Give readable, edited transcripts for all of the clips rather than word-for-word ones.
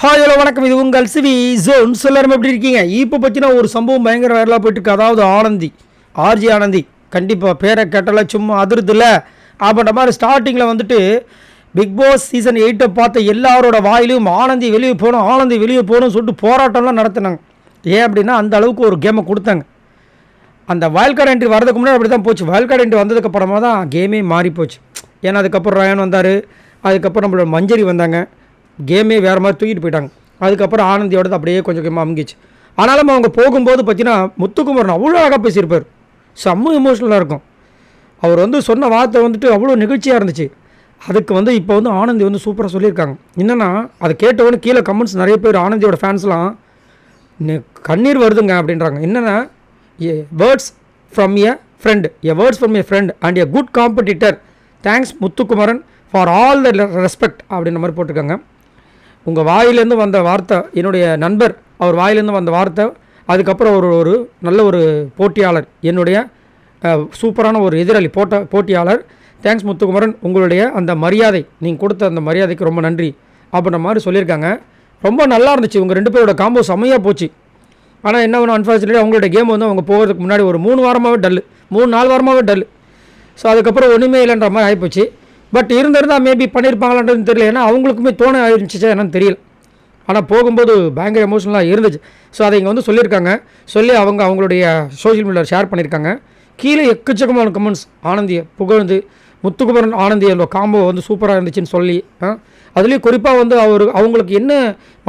Hi hello வணக்கம். இது உங்கள் சிவி ஜோன்ஸ். எல்லாரும் எப்படி இருக்கீங்க? இப்போ பற்றின ஒரு சம்பவம் பயங்கர வைரலாக போயிட்டுருக்கு. அதாவது ஆனந்தி, ஆர்ஜி ஆனந்தி கண்டிப்பாக பேரை கேட்டால சும்மா அதிருதில்ல அப்படின்ற மாதிரி ஸ்டார்டிங்கில் வந்துட்டு பிக் பாஸ் சீசன் 8 பார்த்த எல்லாரோட வாயிலும் ஆனந்தி வெளியே போகணும், ஆனந்தி வெளியே போகணும்னு சொல்லிட்டு போராட்டம்லாம் நடத்தினாங்க. ஏன் அப்படின்னா அந்த அளவுக்கு ஒரு கேமை கொடுத்தாங்க. அந்த வயல் கார்டு என்ட்ரி வரதுக்கு முன்னாடி அப்படி தான் போச்சு. வயல் கார்டு என்ட்ரி வந்ததுக்கு அப்புறமா தான் கேமே மாறி போச்சு. ஏன்னா அதுக்கப்புறம் ரயான் வந்தார், அதுக்கப்புறம் நம்மளோட மஞ்சரி வந்தாங்க, கேமே வேறு மாதிரி தூக்கிட்டு போயிட்டாங்க. அதுக்கப்புறம் ஆனந்தியோடது அப்படியே கொஞ்சம் கொஞ்சமாக அமுங்கிச்சு. ஆனாலும் அவங்க போகும்போது பார்த்தீங்கன்னா முத்துக்குமரன் அவ்வளோ அழகாக பேசியிருப்பார். செம்ம எமோஷ்னலாக இருக்கும். அவர் வந்து சொன்ன வார்த்தை வந்துட்டு அவ்வளோ நிகழ்ச்சியாக இருந்துச்சு. அதுக்கு வந்து இப்போ வந்து ஆனந்தி வந்து சூப்பராக சொல்லியிருக்காங்க. என்னென்னா அதை கேட்டவொன்னு கீழே கமெண்ட்ஸ் நிறைய பேர் ஆனந்தியோட ஃபேன்ஸ்லாம் கண்ணீர் வருதுங்க அப்படின்றாங்க. என்னென்னா words from a friend, words from a friend and a good competitor, thanks Muthukumaran for all the respect அப்படின்ற மாதிரி போட்டிருக்காங்க. உங்கள் வாயிலேருந்து வந்த வார்த்தை, என்னுடைய நண்பர் அவர் வாயிலேருந்து வந்த வார்த்தை, அதுக்கப்புறம் ஒரு நல்ல ஒரு போட்டியாளர், என்னுடைய சூப்பரான ஒரு எதிராளி போட்டியாளர், தேங்க்ஸ் முத்துக்குமரன், உங்களுடைய அந்த மரியாதை, நீங்கள் கொடுத்த அந்த மரியாதைக்கு ரொம்ப நன்றி அப்படின்ற மாதிரி சொல்லியிருக்காங்க. ரொம்ப நல்லா இருந்துச்சு. உங்கள் 2 பேரோட காம்போ செம்மையாக போச்சு. ஆனால் என்ன ஒன்று அன்ஃபார்ச்சுனேட்லி அவங்களோட கேம் வந்து அவங்க போகிறதுக்கு முன்னாடி ஒரு 3 வாரமாகவே டல்லு, 3-4 வாரமாகவே டல்லு. ஸோ அதுக்கப்புறம் ஒன்றுமே இல்லைன்ற மாதிரி ஆகிப்போச்சு. பட் இருந்திருந்தால் மேபி பண்ணியிருப்பாங்களான்றது தெரியல. ஏன்னா அவங்களுக்குமே தோண ஆரம்பிச்சிச்சா என்னன்னு தெரியல. ஆனால் போகும்போது பயங்கர எமோஷனலாக இருந்துச்சு. ஸோ அதை இங்கே வந்து சொல்லியிருக்காங்க. சொல்லி அவங்களுடைய சோஷியல் மீடியாவில் ஷேர் பண்ணியிருக்காங்க. கீழே எக்கச்சக்கமான கமெண்ட்ஸ் ஆனந்தியை புகழ்ந்து, முத்துக்குமரன் ஆனந்தி அந்த காம்போ வந்து சூப்பராக இருந்துச்சுன்னு சொல்லி, அதுலேயும் குறிப்பாக வந்து அவங்களுக்கு என்ன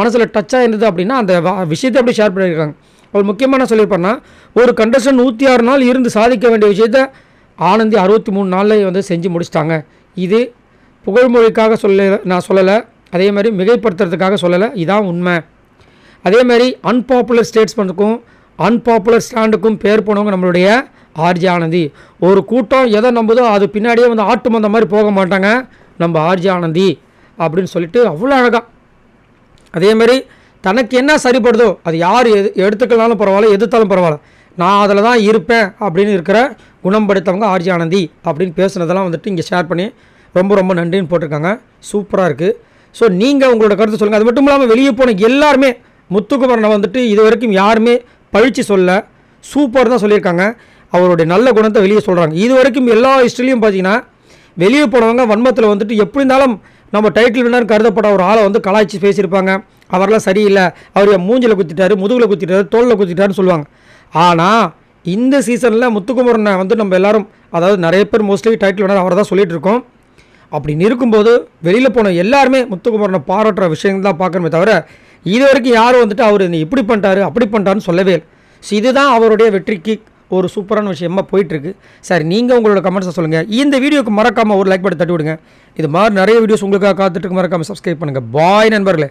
மனசில் டச்சாக இருந்தது அப்படின்னா அந்த விஷயத்தை அப்படியே ஷேர் பண்ணியிருக்காங்க. அவர் முக்கியமாக என்ன சொல்லியிருப்பாருன்னா, ஒரு கண்டஸ்டன் 106 நாள் இருந்து சாதிக்க வேண்டிய விஷயத்த ஆனந்தி 63 நாளில் வந்து செஞ்சு முடிச்சிட்டாங்க. இது புகழ்மொழிக்காக நான் சொல்லலை, அதே மாதிரி மிகைப்படுத்துறதுக்காக சொல்லலை, இதான் உண்மை. அதே மாதிரி அன்பாப்புலர் ஸ்டேட்ஸ்மெண்ட்டுக்கும் அன்பாப்புலர் ஸ்டாண்டுக்கும் பேர் போனவங்க நம்மளுடைய ஆர்ஜி ஆனந்தி. ஒரு கூட்டம் எதை நம்புதோ அது பின்னாடியே வந்து ஆட்டு மந்த மாதிரி போக மாட்டாங்க நம்ம ஆர்ஜி ஆனந்தி அப்படின்னு சொல்லிட்டு அவ்வளோ அழகாக. அதேமாதிரி தனக்கு என்ன சரிப்படுதோ அது யார் எடுத்துக்கலாலும் பரவாயில்ல, எதிர்த்தாலும் பரவாயில்ல, நான் அதில் தான் இருப்பேன் அப்படின்னு இருக்கிற குணம் படைத்தவங்க ஆர்ஜி ஆனந்தி அப்படின்னு பேசுனதெல்லாம் வந்துட்டு இங்கே ஷேர் பண்ணி ரொம்ப ரொம்ப நன்றின்னு போட்டிருக்காங்க. சூப்பராக இருக்குது. ஸோ நீங்கள் உங்களோட கருத்து சொல்லுங்கள். அது மட்டும் இல்லாமல் வெளியே போன எல்லாருமே முத்துக்குமரனை வந்துட்டு இது வரைக்கும் யாருமே பழித்து சொல்ல, சூப்பர் தான் சொல்லியிருக்காங்க. அவருடைய நல்ல குணத்தை வெளியே சொல்கிறாங்க. இது வரைக்கும் எல்லா ஹிஸ்ட்ரிலையும் பார்த்தீங்கன்னா வெளியே போனவங்க வன்மத்தில் வந்துட்டு எப்படி இருந்தாலும் நம்ம டைட்டில் வின்னர் கருதப்பட்ட ஒரு ஆளை வந்து கலாய்ச்சி பேசியிருப்பாங்க. அவரெல்லாம் சரியில்லை, அவர் மூஞ்சில் குத்திட்டாரு, முதுகில் குத்திட்டாரு, தோளில் குத்திட்டாருன்னு சொல்லுவாங்க. ஆனால் இந்த சீசனில் முத்துக்குமரனை வந்து நம்ம எல்லாரும், அதாவது நிறைய பேர் மோஸ்ட்லி டைட்டில் வின்னர் அவரை தான் சொல்லிகிட்டு இருக்கோம். அப்படின்னு இருக்கும்போது வெளியில் போன எல்லாருமே முத்துக்குமரனை பாராட்டுற விஷயங்கள் தான் பார்க்கணுமே தவிர இது வரைக்கும் யாரும் வந்துட்டு அவர் இப்படி பண்ணிட்டாரு அப்படி பண்ணிட்டாருன்னு சொல்லவே இல்லை. ஸோ இதுதான் அவருடைய வெற்றிக்கு ஒரு சூப்பரான விஷயமா போயிட்டுருக்கு. சரி, நீங்கள் உங்களோட கமெண்ட்ஸை சொல்லுங்கள். இந்த வீடியோக்கு மறக்காமல் ஒரு லைக் பண்ணி தட்டி விடுங்க. இது மாதிரி நிறைய வீடியோஸ் உங்களுக்காக காத்துட்டு மறக்காமல் சப்ஸ்கிரைப் பண்ணுங்கள். பாய் நண்பர்களே.